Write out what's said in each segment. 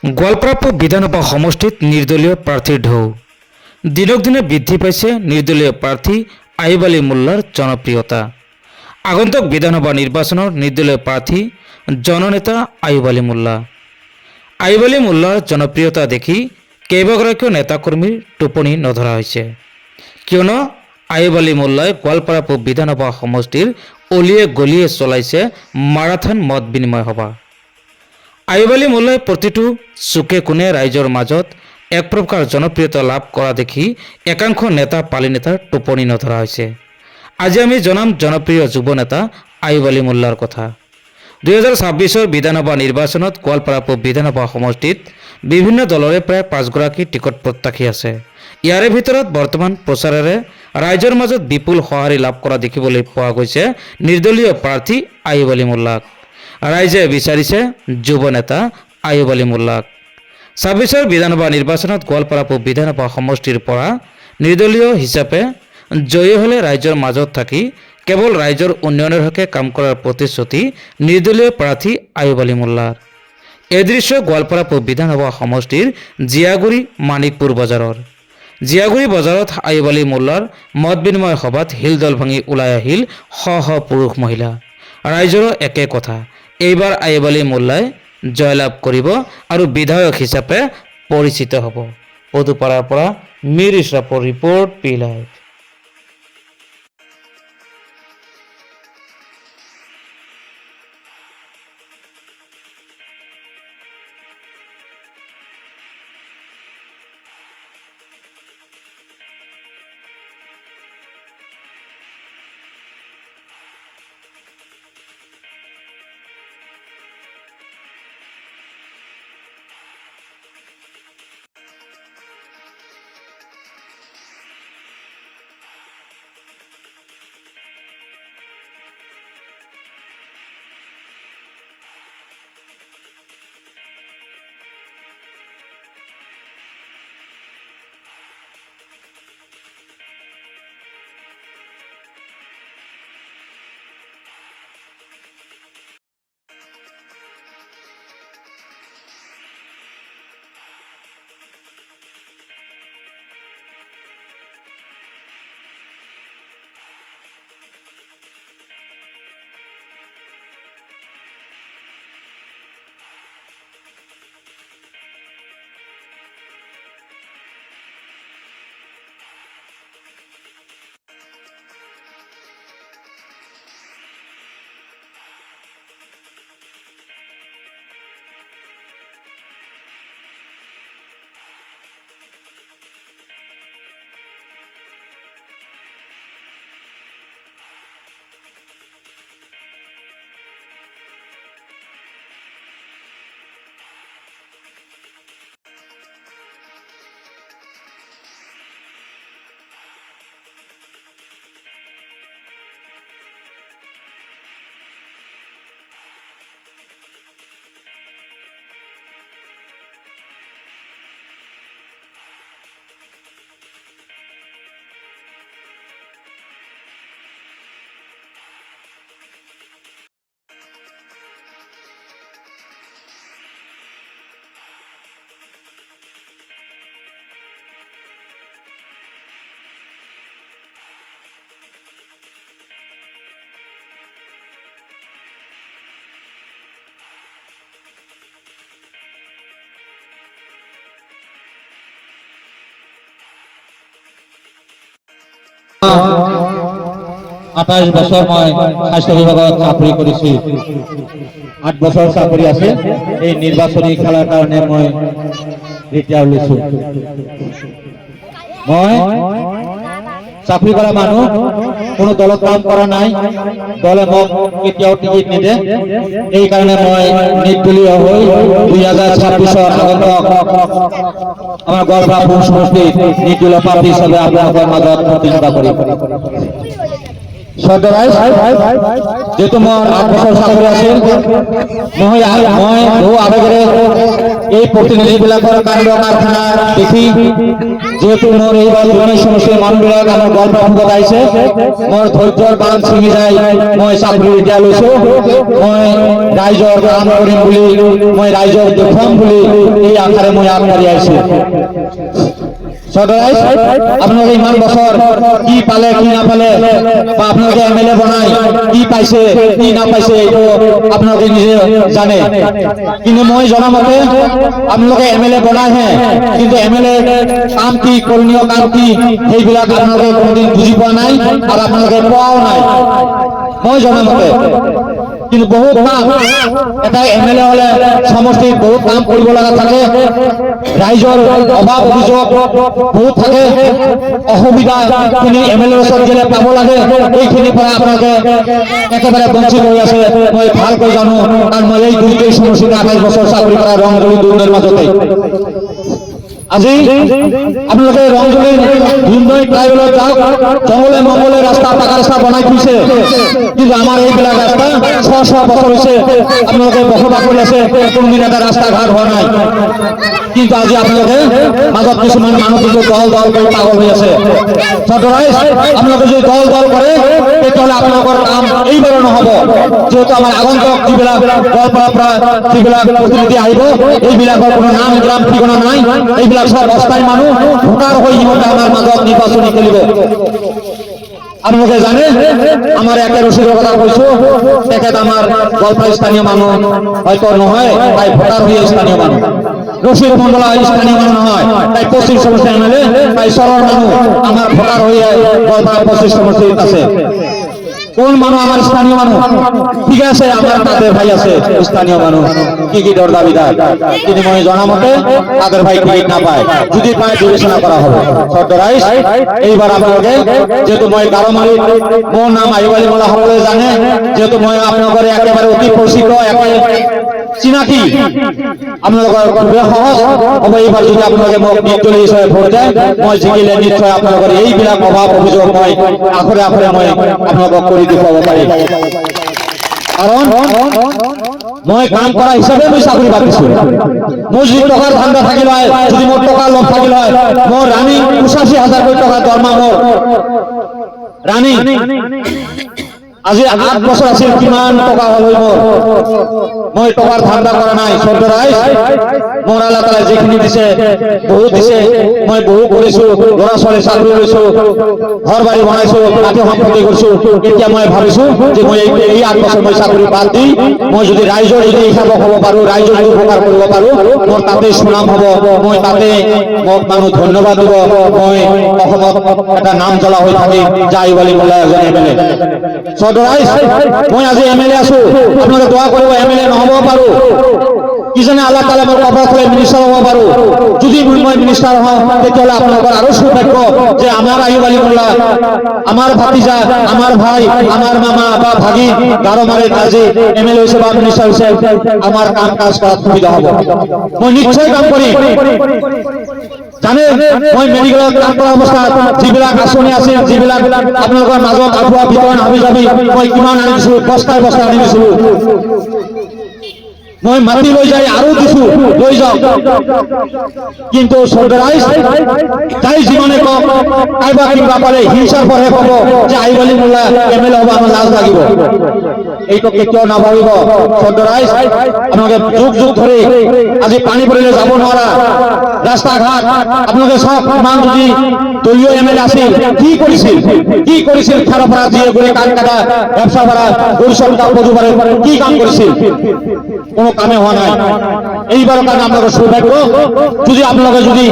গোৱালপাৰা পূব বিধানসভা সমষ্টিত নিৰ্দলীয় প্ৰাৰ্থীৰ ঢৌ। দিনক দিনে বৃদ্ধি পাইছে নিৰ্দলীয় প্ৰাৰ্থী আয়ুব আলী মোল্লাৰ জনপ্ৰিয়তা। আগন্তুক বিধানসভা নিৰ্বাচনৰ নিৰ্দলীয় প্ৰাৰ্থী জননেতা আয়ুব আলী মোল্লা। আয়ুব আলী মোল্লাৰ জনপ্ৰিয়তা দেখি কেইবাগৰাকীও নেতাকৰ্মীৰ টোপনি নধৰা হৈছে। কিয়নো আয়ুব আলী মোল্লাই গোৱালপাৰা পূব বিধানসভা সমষ্টিৰ অলিয়ে গলিয়ে চলাইছে মাৰাথান মত বিনিময় সভা। আয়ুব আলী মোল্লাই প্ৰতিটো চুকে কোণে ৰাইজৰ মাজত এক প্ৰকাৰ জনপ্ৰিয়তা লাভ কৰা দেখি একাংশ নেতা পালি নেতাৰ টোপনি নধৰা হৈছে। আজি আমি জনাম জনপ্ৰিয় যুৱ নেতা আয়ুব আলী মোল্লাৰ কথা। 2026 বিধানসভা নিৰ্বাচনত গোৱালপাৰা পূব বিধানসভা সমষ্টিত বিভিন্ন দলৰে প্ৰায় 5গৰাকী টিকট প্ৰত্যাশী আছে। ইয়াৰে ভিতৰত বৰ্তমান প্ৰচাৰেৰে ৰাইজৰ মাজত বিপুল সঁহাৰি লাভ কৰা দেখিবলৈ পোৱা গৈছে নিৰ্দলীয় প্ৰাৰ্থী আয়ুব আলী মোল্লাক। ৰাইজে বিচাৰিছে যুৱ নেতা আয়ুব আলী মোল্লাক। 26 বিধানসভা নিৰ্বাচনত গোৱালপাৰা পূব বিধানসভা সমষ্টিৰ পৰা নিৰ্দলীয় হিচাপে জয়ী হ'লে ৰাইজৰ মাজত থাকি কেৱল ৰাইজৰ উন্নয়নৰ হকে কাম কৰাৰ প্ৰতিশ্ৰুতি নিৰ্দলীয় প্ৰাৰ্থী আয়ুব আলী মোল্লাৰ। এই দৃশ্য গোৱালপাৰা পূব বিধানসভা সমষ্টিৰ জিয়াগুৰি মানিকপুৰ বজাৰৰ। জিয়াগুৰি বজাৰত আয়ুব আলী মোল্লাৰ মত বিনিময় সভাত হিলদল ভাঙি ওলাই আহিল শ শ পুৰুষ মহিলা। ৰাইজৰো একে কথা, এইবাৰ আয়ুব আলী মোল্লাই জয়লাভ কৰিব আৰু বিধায়ক হিচাপে পৰিচিত হ'ব। পদুপাৰাৰ পৰা মিৰ ইছৰাফৰ ৰিপৰ্ট, পি লাইভ। আঠাইশ বছৰ মই স্বাস্থ্য বিভাগত চাকৰি কৰিছো। 8 বছৰ চাকৰি আছে। এই নিৰ্বাচনী খেলাৰ কাৰণে মই ৰিটায়াৰ লৈছো। মই চাকৰি কৰা মানুহ, কোনো দলত কাম কৰা নাই। দলে মোক কেতিয়াও টিকিট নিদে। এই কাৰণে মই নিৰ্দলীয় হৈ 2026 আগন্তুক আমাৰ গোৱালপাৰা পৌৰ সমষ্টিত নিৰ্দলীয় প্ৰাৰ্থী হিচাপে আপোনালোকৰ মাজত প্ৰতিনিধিত্ব কৰিম। যেহেতু মোৰ 8 বছৰ চাকৰি আছিল, মই বহু আবেগেৰে এই প্ৰতিনিধিবিলাকৰ কাণ্ড কাৰখানা দেখি, যেহেতু মোৰ এইবাৰ পুৰণি সমষ্টিৰ মানুহবিলাক আমাৰ গোৱালপাৰা পূবত আহিছে, মোৰ ধৈৰ্যৰ বান্ধ ছিঙি যায়। মই চাকৰি ৰিটায়াৰ লৈছো। মই ৰাইজৰ কাম কৰিম বুলি, মই ৰাইজক দেখুৱাম বুলি এই আশাৰে মই আগবাঢ়ি আহিছো। আপোনালোকে ইমান বছৰ কি পালে কি নাপালে, বা আপোনালোকে MLA বনাই কি পাইছে কি নাপাইছে, এইটো আপোনালোকে নিজে জানে। কিন্তু মই জনামতে আপোনালোকে MLA বনাইহে, কিন্তু MLA কাম কি, কৰণীয় কাম কি, সেইবিলাক আপোনালোকে কোনোদিন বুজি পোৱা নাই আৰু আপোনালোকে পোৱাও নাই মই জনামতে। কিন্তু বহুত কাম এটা MLA হলে সমষ্টিত বহুত কাম কৰিব লগা থাকে, ৰাইজৰ অভাৱ অভিযোগ বহুত থাকে, অসুবিধা খিনি MLAৰ ওচৰত গেলে পাব লাগে, এইখিনিৰ পৰা আপোনালোকে একেবাৰে বঞ্চিত হৈ আছে। মই ভালকৈ জানো, কাৰণ মই এই দুইটাই সমষ্টিত 28 বছৰ চাকৰি কৰা ৰংজলী দুৰ্গৰ মাজতে। আজি আপোনালোকে ৰংজলী দুৰ্গৈ ট্ৰাইবেলত যাওক, জংগলে মংগলে ৰাস্তা পাকা ৰাস্তা বনাই থৈছে, কিন্তু আমাৰ এইবিলাক ৰাস্তা 600 বছৰ হৈছে আপোনালোকে বসবাস কৰি আছে, কোনোদিন এটা ৰাস্তা ঘাট হোৱা নাই। কিন্তু আজি আপোনালোকে মাজত কিছুমান মানুহ কিন্তু দল দল কৰি পাগল হৈ আছে। আপোনালোকে যদি দল দল কৰে তেতিয়াহ'লে আপোনালোকৰ কাম এইবাৰো নহ'ব, যেহেতু আমাৰ আগন্তুক যিবিলাক গোৱালপাৰাৰ পৰা যিবিলাক প্ৰতিনিধি আহিব, এইবিলাকৰ কোনো নাম গ্ৰাম ঠিকনা নাই, এইবিলাক সব অস্থায়ী মানুহ, ভোটাৰ হৈ সিহঁতে আমাৰ মাজত নিৰ্বাচনী খেলিব। আপোনালোকে জানে, আমাৰ একে ৰচিদৰ কথা কৈছো, তেখেত আমাৰ গোৱালপাৰা স্থানীয় মানুহ হয়তো নহয়, তাই ভোটাৰ হৈ স্থানীয় মানুহ। রশিদ মন্ডলা স্থানীয় মানুষ নহয়, তাই 25 সমষ্টি MLA, তাই সরল মানুষ আমার ভোটার হয়ে গোয়ালপাড়া 25 সমষ্টিত আছে। কোন মানুষ আমার স্থানীয় মানুষ? ঠিক আছে, আমার তাদের ভাই আছে স্থানীয় মানুষ, টিকিটর দাবিদার, কিন্তু মই জনামতে তাদের ভাই টিকিট না পায়, যদি পায় বিবেচনা করা হবে। সর্দারাইজ এইবার আপনাকে, যেহেতু মই গারোমারি, মোর নাম আইবালি মোল্লা সকলে জানে, যেহেতু মই আপনাদের একেবারে অতি পরিচিত, চিনাকি, আপনাদের খুবই সহজ হ'ব। এইবাৰ যদি আপোনালোকে মোক নিৰ্দলীয় হিচাপে ভোট দিয়ে, মই জিকিলে নিশ্চয় আপোনালোকৰ এইবিলাক অভাৱ অভিযোগ মই আখৰে আখৰে মই আপোনালোকক কৰি দেখুৱাব পাৰিম। কাৰণ মই কাম কৰা হিচাপে মই চাকৰি পাইছো। মোৰ যদি টকাৰ ধান্দা থাকিল হয়, যদি মোৰ টকা লোভ থাকিল হয়, মোৰ ৰানিং 85,000 কোটি টকা দৰমহা মোৰ ৰানিং আজি 8 বছৰ আছিল, কিমান টকা হ'ল মোৰ। মই টকাৰ ধান্দা কৰা নাই। সৰ্দাৰাইজ মোৰ এলেকালৈ যিখিনি দিছে বহুত দিছে, মই বহু কৰিছো, ল'ৰা ছোৱালী চাকৰি লৈছো, ঘৰ বাৰী বনাইছো, মাটি সম্পত্তি কৰিছো। এতিয়া মই ভাবিছো যে মই এই 8 বছৰ মই চাকৰি বাদ দি মই যদি ৰাইজৰ যদি সেৱক হ'ব পাৰো, ৰাইজৰ যদি উপকাৰ কৰিব পাৰো, মোৰ তাতে সুনাম হ'ব, মই তাতে মোক মানুহ ধন্যবাদ দিব, মই অসমত এটা নাম জ্বলা হৈ থাকিম যে আইবালি মোল্লা এজন MLA। মই আজি MLA আছো, আপোনালোকে দোয়া কৰিব, MLA নহ'ব পাৰো, কিজানে আল্লাহ তাআলা মোৰ কপাল খুলে মিনিষ্টাৰ হ'ব পাৰো। যদি মই মিনিষ্টাৰ হওঁ, তেতিয়াহ'লে আপোনালোকৰ আৰু সৌভাগ্য যে আমাৰ আইবালি মোল্লা, আমাৰ ভাতিজা, আমাৰ ভাই, আমাৰ মামা বা ভাগি গাৰোমাৰীত আজি MLA হৈছে বা মিনিষ্টাৰ হৈছে, আমাৰ কাম কাজ কৰাত সুবিধা হ'ব। মই নিশ্চয় কাম কৰিম। জানে, মই মেডিকেলত কাম কৰা অৱস্থাত যিবিলাক আঁচনি আছিল, যিবিলাক আপোনালোকৰ মাজত আঁঠুৱা বিতৰণ হাবি যাবি, মই কিমান আনিছো, বস্তাই বস্তাই আনি দিছিলো। মই মাটি লৈ যাই আৰু দিছো, লৈ যাওক। কিন্তু সৰ্দাৰাইজ তাই যিমানে কওক, কাইবা কিবা পালে হিংসাৰ পৰহে ক'ব যে আইবালি মোল্লা MLA হ'ব, আমাৰ লাজ লাগিব। এইটো কেতিয়াও নাভাবিব। সৰ্দাৰাইজ আপোনালোকে যুগ যুগ ধৰি আজি পানী পৰিলে যাব নোৱাৰা ৰাস্তা ঘাট আপোনালোকে সব ইমান যদি দলীয় MLA আছিল, কি কৰিছিল খাৰপাৰা দিয়ে গড়ে কাঠ কাটা, ব্যবসা ভাড়া, গরিশন পদুবারে কি কাম করেছিল? কোনো কামে হওয়া নাই। এইবারের কারণে আপনাদের সৌভাগ্য, যদি আপনাদের যদি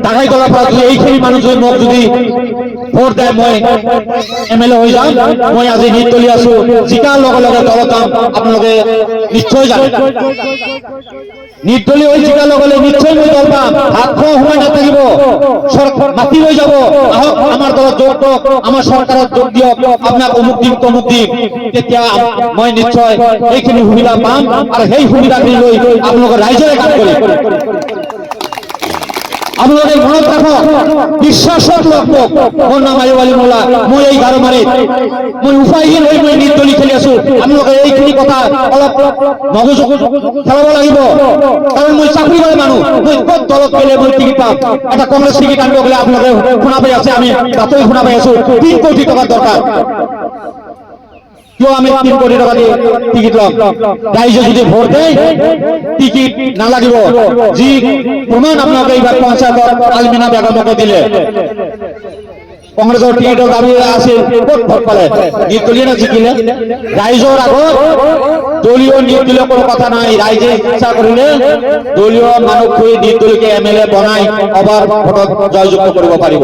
ঢাকাই তলার পর যদি এইখিনি মানুষ যদি মোক যদি ভোট দেয়, মই MLA হয়ে যাম। মই আজি নির্দলীয় আছো, জিকার লগে লগে দল কাম আপনাদের নিশ্চয় জানে। নির্দলীয় হয়ে জিকার লগে লগে নিশ্চয় মই দল পাম, হাত খোয়া সময় না থাকিব, মাতি লৈ যাব, আহক আমার দলত যোগ দিয়ক, আমার সরকারের যোগ দিয়ক, আপনার অমুক দিন তমুক দিন, তেতিয়া মই নিশ্চয় এইখিনি সুবিধা পাম আর সেই সুবিধাখিনি লৈ আপোনালোকৰ ৰাইজৰে কাম কৰিম। আপোনালোকে মনত ৰাখক, বিশ্বাসত লগ মোৰ নাম আইবালি মোল্লা, মই এই গাৰোমাৰীত মই উপায়হীন হৈ মই নিৰ্দলীয় খেলি আছো। আপোনালোকে এইখিনি কথা অলপ মগজু খেলাব লাগিব, কাৰণ মই চাকৰি কৰা মানুহ, মই ক'ত দলত গেলে মই টিকিট পাম। এটা কংগ্ৰেছ টিকিট আনিব গ'লে আপোনালোকে শুনা পাই আছে, আমি বাতৰি শুনা পাই আছো 3 কোটি টকাৰ দৰকাৰ। কিয় আমি 3 কোটি টকা দি টিকিট লম ৰাইজে যদি ভোট দেয় টিকিট নালাগিব যি প্ৰমাণ আপোনালোকে এইবাৰ পঞ্চায়তত আলমিনা বেগমকে দিলে কংগ্ৰেছৰ টিকিটৰ দাবী আছিল ক'ত ভোট পালে নিৰ্দলীয় জিকিলে ৰাইজৰ আগত দলীয় নিৰ্দলীয় কোনো কথা নাই ৰাইজে ইচ্ছা কৰিলে দলীয় মানুহ খুই নিৰ্দলীয়কে এমএলএ বনাই অবাৰ ভোটত জয়যুক্ত কৰিব পাৰিব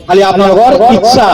খালি আপোনালোকৰ ইচ্ছা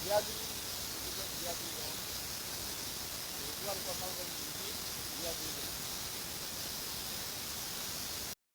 Dia di